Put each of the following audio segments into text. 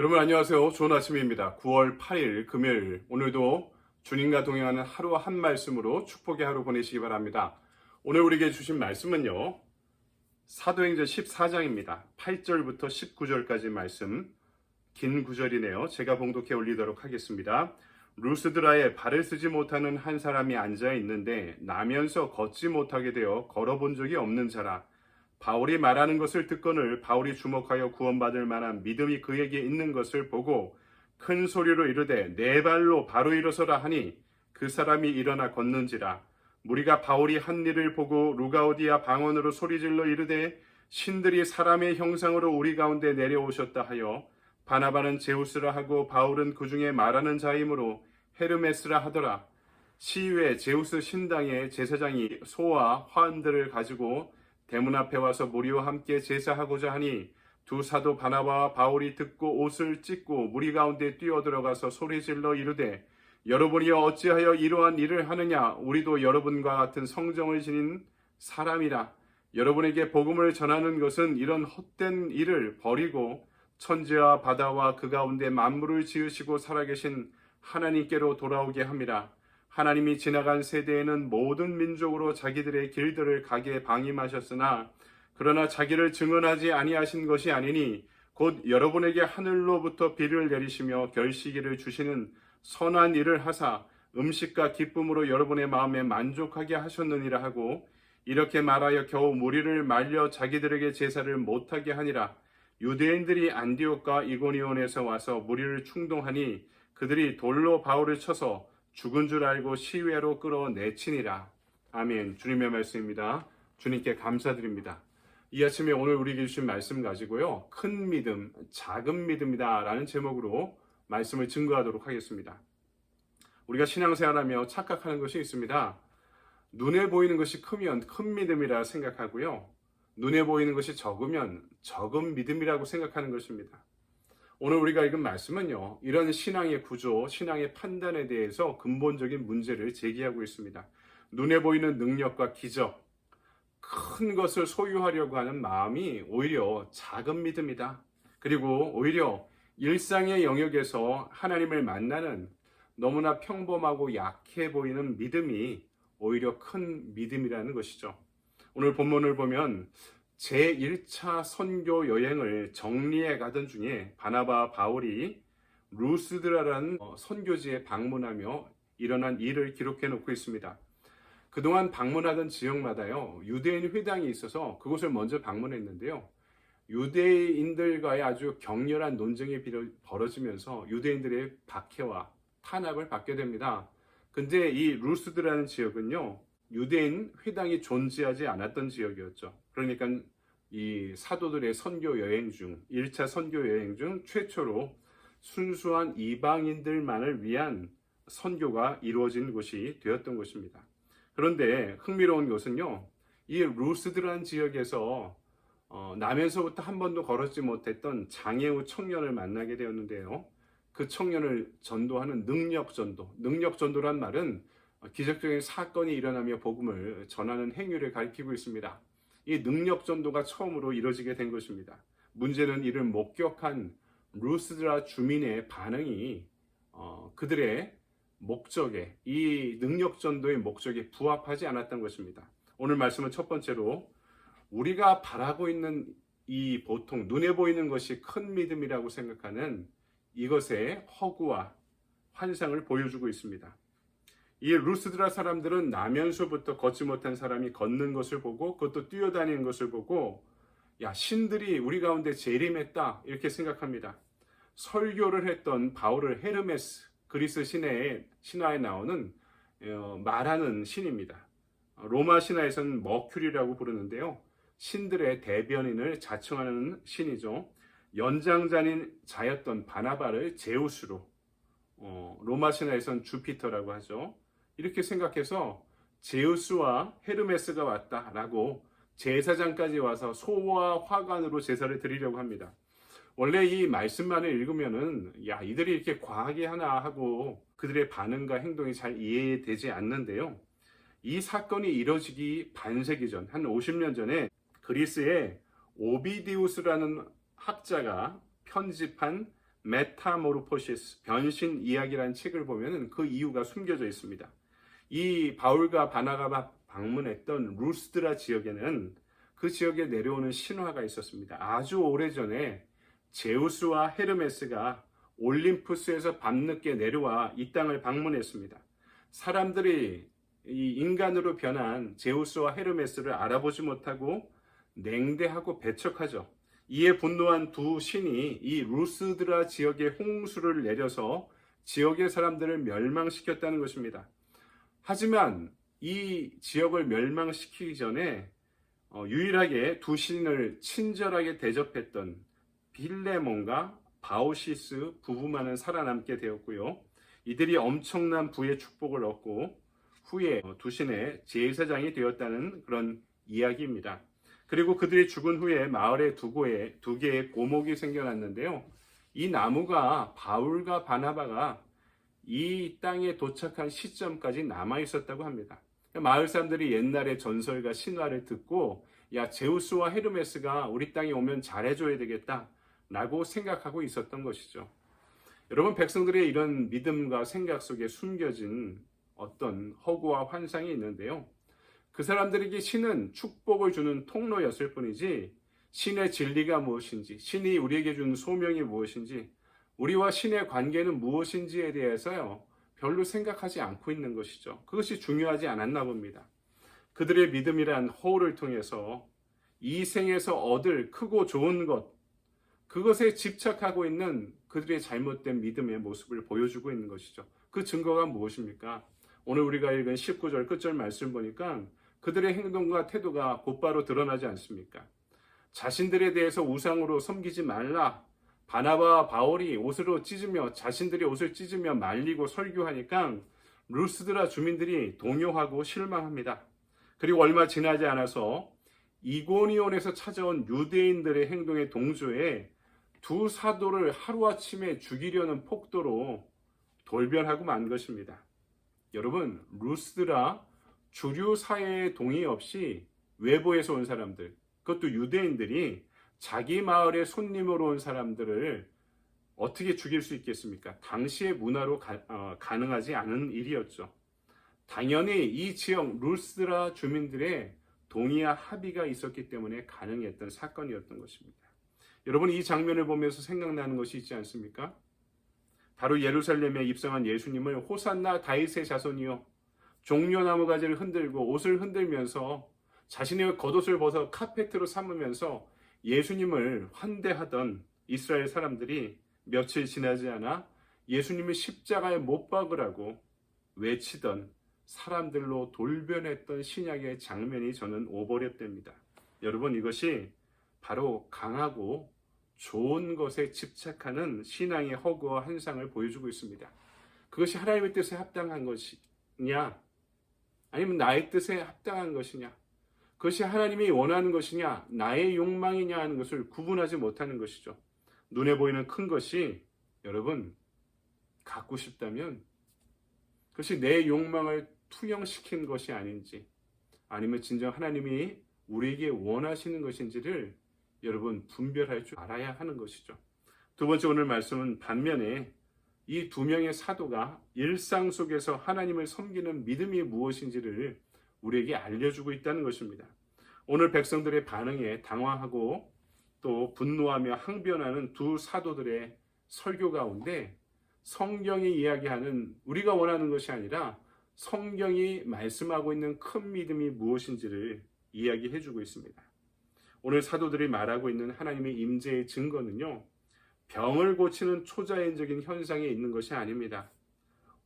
여러분 안녕하세요. 좋은 아침입니다. 9월 8일 금요일, 오늘도 주님과 동행하는 하루 한 말씀으로 축복의 하루 보내시기 바랍니다. 오늘 우리에게 주신 말씀은요, 사도행전 14장입니다. 8절부터 19절까지 말씀, 긴 구절이네요. 제가 봉독해 올리도록 하겠습니다. 루스드라에 발을 쓰지 못하는 한 사람이 앉아 있는데 나면서 걷지 못하게 되어 걸어본 적이 없는 자라. 바울이 말하는 것을 듣거늘 바울이 주목하여 구원받을 만한 믿음이 그에게 있는 것을 보고 큰 소리로 이르되 네 발로 바로 일어서라 하니 그 사람이 일어나 걷는지라. 무리가 바울이 한 일을 보고 루가오디아 방언으로 소리질러 이르되 신들이 사람의 형상으로 우리 가운데 내려오셨다 하여 바나바는 제우스라 하고 바울은 그 중에 말하는 자이므로 헤르메스라 하더라. 시위에 제우스 신당의 제사장이 소와 화환들을 가지고 대문 앞에 와서 무리와 함께 제사하고자 하니 두 사도 바나바와 바울이 듣고 옷을 찢고 무리 가운데 뛰어들어가서 소리질러 이르되 여러분이 어찌하여 이러한 일을 하느냐. 우리도 여러분과 같은 성정을 지닌 사람이라. 여러분에게 복음을 전하는 것은 이런 헛된 일을 버리고 천지와 바다와 그 가운데 만물을 지으시고 살아계신 하나님께로 돌아오게 함이라. 하나님이 지나간 세대에는 모든 민족으로 자기들의 길들을 가게 방임하셨으나 그러나 자기를 증언하지 아니하신 것이 아니니 곧 여러분에게 하늘로부터 비를 내리시며 결시기를 주시는 선한 일을 하사 음식과 기쁨으로 여러분의 마음에 만족하게 하셨느니라 하고 이렇게 말하여 겨우 무리를 말려 자기들에게 제사를 못하게 하니라. 유대인들이 안디옥과 이고니온에서 와서 무리를 충동하니 그들이 돌로 바울을 쳐서 죽은 줄 알고 시외로 끌어내치니라. 아멘. 주님의 말씀입니다. 주님께 감사드립니다. 이 아침에 오늘 우리에게 주신 말씀 가지고요, 큰 믿음, 작은 믿음이다 라는 제목으로 말씀을 증거하도록 하겠습니다. 우리가 신앙생활하며 착각하는 것이 있습니다. 눈에 보이는 것이 크면 큰 믿음이라 생각하고요, 눈에 보이는 것이 적으면 적은 믿음이라고 생각하는 것입니다. 오늘 우리가 읽은 말씀은요, 이런 신앙의 구조, 신앙의 판단에 대해서 근본적인 문제를 제기하고 있습니다. 눈에 보이는 능력과 기적, 큰 것을 소유하려고 하는 마음이 오히려 작은 믿음이다. 그리고 오히려 일상의 영역에서 하나님을 만나는 너무나 평범하고 약해 보이는 믿음이 오히려 큰 믿음이라는 것이죠. 오늘 본문을 보면 제1차 선교 여행을 정리해 가던 중에 바나바와 바울이 루스드라라는 선교지에 방문하며 일어난 일을 기록해 놓고 있습니다. 그동안 방문하던 지역마다요, 유대인 회당이 있어서 그곳을 먼저 방문했는데요, 유대인들과의 아주 격렬한 논쟁이 벌어지면서 유대인들의 박해와 탄압을 받게 됩니다. 근데 이 루스드라는 지역은요, 유대인 회당이 존재하지 않았던 지역이었죠. 그러니까 이 사도들의 선교 여행 중, 1차 선교 여행 중 최초로 순수한 이방인들만을 위한 선교가 이루어진 곳이 되었던 것입니다. 그런데 흥미로운 것은요, 이 루스드라는 지역에서 나면서부터 한 번도 걸었지 못했던 장애우 청년을 만나게 되었는데요, 그 청년을 전도하는 능력전도란 말은 기적적인 사건이 일어나며 복음을 전하는 행위를 가리키고 있습니다. 이 능력전도가 처음으로 이루어지게 된 것입니다. 문제는 이를 목격한 루스드라 주민의 반응이 그들의 목적에, 이 능력전도의 목적에 부합하지 않았던 것입니다. 오늘 말씀은 첫 번째로 우리가 바라고 있는 이 보통 눈에 보이는 것이 큰 믿음이라고 생각하는 이것의 허구와 환상을 보여주고 있습니다. 이 루스드라 사람들은 나면서부터 걷지 못한 사람이 걷는 것을 보고, 그것도 뛰어다니는 것을 보고, 야, 신들이 우리 가운데 재림했다 이렇게 생각합니다. 설교를 했던 바울을 헤르메스, 그리스 신화에 나오는 말하는 신입니다. 로마 신화에서는 머큐리라고 부르는데요, 신들의 대변인을 자청하는 신이죠. 연장자인 자였던 바나바를 제우스로, 로마 신화에서는 주피터라고 하죠. 이렇게 생각해서 제우스와 헤르메스가 왔다라고 제사장까지 와서 소와 화관으로 제사를 드리려고 합니다. 원래 이 말씀만을 읽으면은 야, 이들이 이렇게 과하게 하나 하고 그들의 반응과 행동이 잘 이해되지 않는데요, 이 사건이 이뤄지기 반세기 전, 한 50년 전에 그리스의 오비디우스라는 학자가 편집한 메타모르포시스, 변신 이야기라는 책을 보면 그 이유가 숨겨져 있습니다. 이 바울과 바나바가 방문했던 루스드라 지역에는 그 지역에 내려오는 신화가 있었습니다. 아주 오래전에 제우스와 헤르메스가 올림푸스에서 밤늦게 내려와 이 땅을 방문했습니다. 사람들이 이 인간으로 변한 제우스와 헤르메스를 알아보지 못하고 냉대하고 배척하죠. 이에 분노한 두 신이 이 루스드라 지역에 홍수를 내려서 지역의 사람들을 멸망시켰다는 것입니다. 하지만 이 지역을 멸망시키기 전에 유일하게 두 신을 친절하게 대접했던 빌레몬과 바오시스 부부만은 살아남게 되었고요. 이들이 엄청난 부의 축복을 얻고 후에 두 신의 제사장이 되었다는 그런 이야기입니다. 그리고 그들이 죽은 후에 마을에 두 개의 고목이 생겨났는데요. 이 나무가 바울과 바나바가 이 땅에 도착한 시점까지 남아 있었다고 합니다. 마을 사람들이 옛날의 전설과 신화를 듣고 야, 제우스와 헤르메스가 우리 땅에 오면 잘해줘야 되겠다 라고 생각하고 있었던 것이죠. 여러분, 백성들의 이런 믿음과 생각 속에 숨겨진 어떤 허구와 환상이 있는데요. 그 사람들에게 신은 축복을 주는 통로였을 뿐이지 신의 진리가 무엇인지, 신이 우리에게 준 소명이 무엇인지, 우리와 신의 관계는 무엇인지에 대해서요 별로 생각하지 않고 있는 것이죠. 그것이 중요하지 않았나 봅니다. 그들의 믿음이란 허울을 통해서 이 생에서 얻을 크고 좋은 것, 그것에 집착하고 있는 그들의 잘못된 믿음의 모습을 보여주고 있는 것이죠. 그 증거가 무엇입니까? 오늘 우리가 읽은 19절 끝절 말씀 보니까 그들의 행동과 태도가 곧바로 드러나지 않습니까? 자신들에 대해서 우상으로 섬기지 말라. 바나바와 바울이 자신들이 옷을 찢으며 말리고 설교하니까 루스드라 주민들이 동요하고 실망합니다. 그리고 얼마 지나지 않아서 이고니온에서 찾아온 유대인들의 행동에 동조해 두 사도를 하루아침에 죽이려는 폭도로 돌변하고 만 것입니다. 여러분, 루스드라 주류 사회의 동의 없이 외부에서 온 사람들, 그것도 유대인들이 자기 마을에 손님으로 온 사람들을 어떻게 죽일 수 있겠습니까? 당시의 문화로 가능하지 않은 일이었죠. 당연히 이 지역 루스드라 주민들의 동의와 합의가 있었기 때문에 가능했던 사건이었던 것입니다. 여러분, 이 장면을 보면서 생각나는 것이 있지 않습니까? 바로 예루살렘에 입성한 예수님을 호산나 다윗의 자손이요, 종려나무 가지를 흔들고 옷을 흔들면서 자신의 겉옷을 벗어 카페트로 삼으면서 예수님을 환대하던 이스라엘 사람들이 며칠 지나지 않아 예수님을 십자가에 못 박으라고 외치던 사람들로 돌변했던 신약의 장면이 저는 오버랩됩니다. 여러분, 이것이 바로 강하고 좋은 것에 집착하는 신앙의 허구와 환상을 보여주고 있습니다. 그것이 하나님의 뜻에 합당한 것이냐, 아니면 나의 뜻에 합당한 것이냐, 그것이 하나님이 원하는 것이냐, 나의 욕망이냐 하는 것을 구분하지 못하는 것이죠. 눈에 보이는 큰 것이 여러분 갖고 싶다면 그것이 내 욕망을 투영시킨 것이 아닌지, 아니면 진정 하나님이 우리에게 원하시는 것인지를 여러분 분별할 줄 알아야 하는 것이죠. 두 번째, 오늘 말씀은 반면에 이 두 명의 사도가 일상 속에서 하나님을 섬기는 믿음이 무엇인지를 우리에게 알려주고 있다는 것입니다. 오늘 백성들의 반응에 당황하고 또 분노하며 항변하는 두 사도들의 설교 가운데 성경이 이야기하는, 우리가 원하는 것이 아니라 성경이 말씀하고 있는 큰 믿음이 무엇인지를 이야기해주고 있습니다. 오늘 사도들이 말하고 있는 하나님의 임재의 증거는요, 병을 고치는 초자연적인 현상에 있는 것이 아닙니다.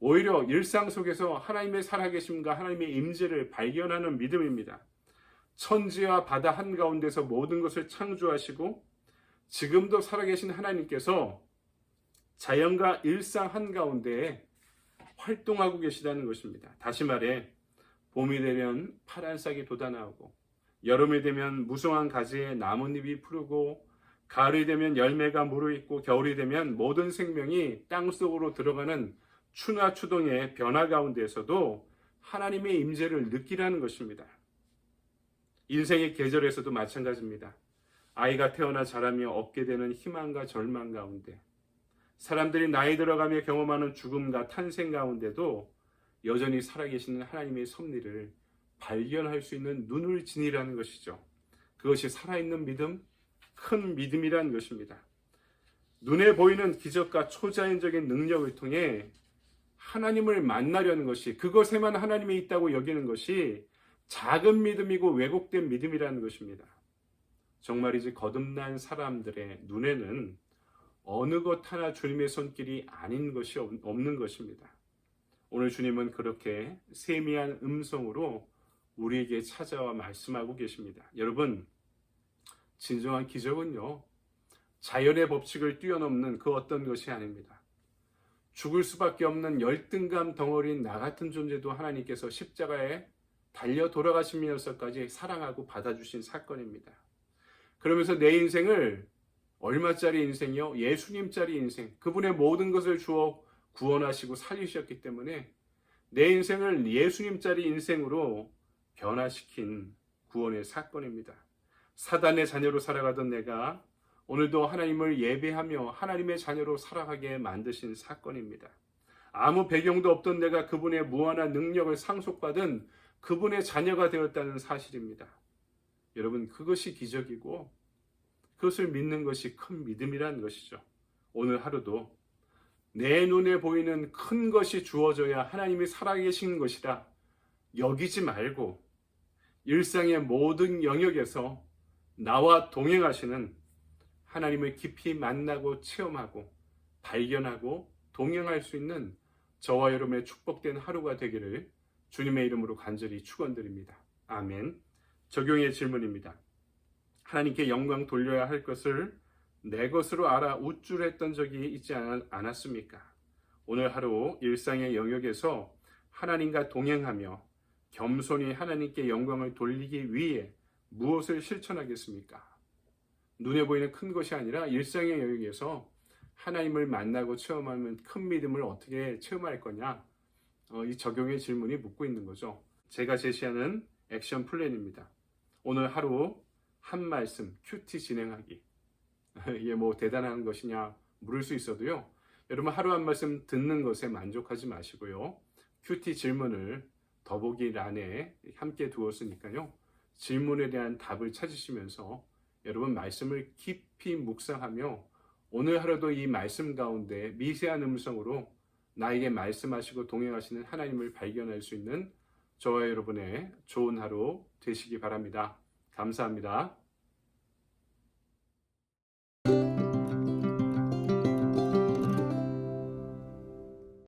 오히려 일상 속에서 하나님의 살아계심과 하나님의 임재를 발견하는 믿음입니다. 천지와 바다 한가운데서 모든 것을 창조하시고 지금도 살아계신 하나님께서 자연과 일상 한가운데에 활동하고 계시다는 것입니다. 다시 말해, 봄이 되면 파란 싹이 돋아나오고, 여름이 되면 무성한 가지에 나뭇잎이 푸르고, 가을이 되면 열매가 무르익고, 겨울이 되면 모든 생명이 땅속으로 들어가는 추나추동의 변화 가운데에서도 하나님의 임재를 느끼라는 것입니다. 인생의 계절에서도 마찬가지입니다. 아이가 태어나 자라며 얻게 되는 희망과 절망 가운데, 사람들이 나이 들어가며 경험하는 죽음과 탄생 가운데도 여전히 살아계시는 하나님의 섭리를 발견할 수 있는 눈을 지니라는 것이죠. 그것이 살아있는 믿음, 큰 믿음이라는 것입니다. 눈에 보이는 기적과 초자연적인 능력을 통해 하나님을 만나려는 것이, 그것에만 하나님이 있다고 여기는 것이 작은 믿음이고 왜곡된 믿음이라는 것입니다. 정말이지 거듭난 사람들의 눈에는 어느 것 하나 주님의 손길이 아닌 것이 없는 것입니다. 오늘 주님은 그렇게 세미한 음성으로 우리에게 찾아와 말씀하고 계십니다. 여러분, 진정한 기적은요, 자연의 법칙을 뛰어넘는 그 어떤 것이 아닙니다. 죽을 수밖에 없는 열등감 덩어리인 나 같은 존재도 하나님께서 십자가에 달려 돌아가시면서까지 사랑하고 받아주신 사건입니다. 그러면서 내 인생을 얼마짜리 인생이요? 예수님짜리 인생, 그분의 모든 것을 주어 구원하시고 살리셨기 때문에 내 인생을 예수님짜리 인생으로 변화시킨 구원의 사건입니다. 사단의 자녀로 살아가던 내가 오늘도 하나님을 예배하며 하나님의 자녀로 살아가게 만드신 사건입니다. 아무 배경도 없던 내가 그분의 무한한 능력을 상속받은 그분의 자녀가 되었다는 사실입니다. 여러분, 그것이 기적이고 그것을 믿는 것이 큰 믿음이라는 것이죠. 오늘 하루도 내 눈에 보이는 큰 것이 주어져야 하나님이 살아계신 것이라 여기지 말고 일상의 모든 영역에서 나와 동행하시는 하나님을 깊이 만나고 체험하고 발견하고 동행할 수 있는 저와 여러분의 축복된 하루가 되기를 주님의 이름으로 간절히 축원드립니다. 아멘. 적용의 질문입니다. 하나님께 영광 돌려야 할 것을 내 것으로 알아 우쭐했던 적이 있지 않았습니까? 오늘 하루 일상의 영역에서 하나님과 동행하며 겸손히 하나님께 영광을 돌리기 위해 무엇을 실천하겠습니까? 눈에 보이는 큰 것이 아니라 일상의 영역에서 하나님을 만나고 체험하면 큰 믿음을 어떻게 체험할 거냐? 이 적용의 질문이 묻고 있는 거죠. 제가 제시하는 액션 플랜입니다. 오늘 하루 한 말씀 큐티 진행하기. 이게 뭐 대단한 것이냐 물을 수 있어도요. 여러분 하루 한 말씀 듣는 것에 만족하지 마시고요. 큐티 질문을 더보기란에 함께 두었으니까요. 질문에 대한 답을 찾으시면서 여러분 말씀을 깊이 묵상하며 오늘 하루도 이 말씀 가운데 미세한 음성으로 나에게 말씀하시고 동행하시는 하나님을 발견할 수 있는 저와 여러분의 좋은 하루 되시기 바랍니다. 감사합니다.